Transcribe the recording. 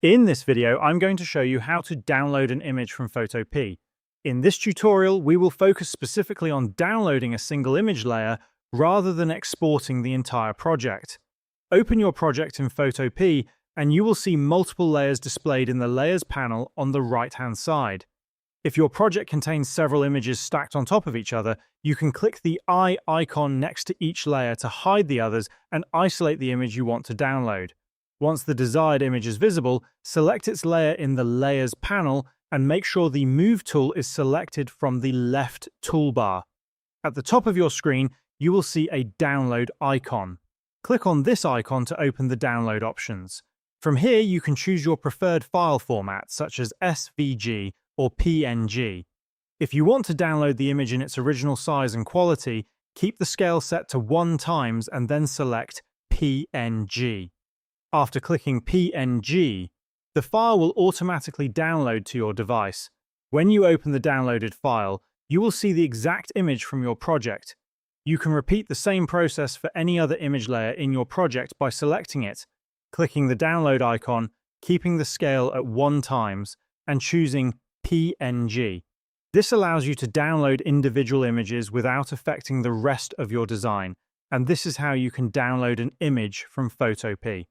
In this video, I'm going to show you how to download an image from Photopea. In this tutorial, we will focus specifically on downloading a single image layer rather than exporting the entire project. Open your project in Photopea and you will see multiple layers displayed in the Layers panel on the right-hand side. If your project contains several images stacked on top of each other, you can click the eye icon next to each layer to hide the others and isolate the image you want to download. Once the desired image is visible, select its layer in the Layers panel and make sure the Move tool is selected from the left toolbar. At the top of your screen, you will see a Download icon. Click on this icon to open the download options. From here, you can choose your preferred file format, such as SVG or PNG. If you want to download the image in its original size and quality, keep the scale set to 1x and then select PNG. After clicking PNG, the file will automatically download to your device. When you open the downloaded file, you will see the exact image from your project. You can repeat the same process for any other image layer in your project by selecting it, clicking the download icon, keeping the scale at 1x, and choosing PNG. This allows you to download individual images without affecting the rest of your design, and this is how you can download an image from Photopea.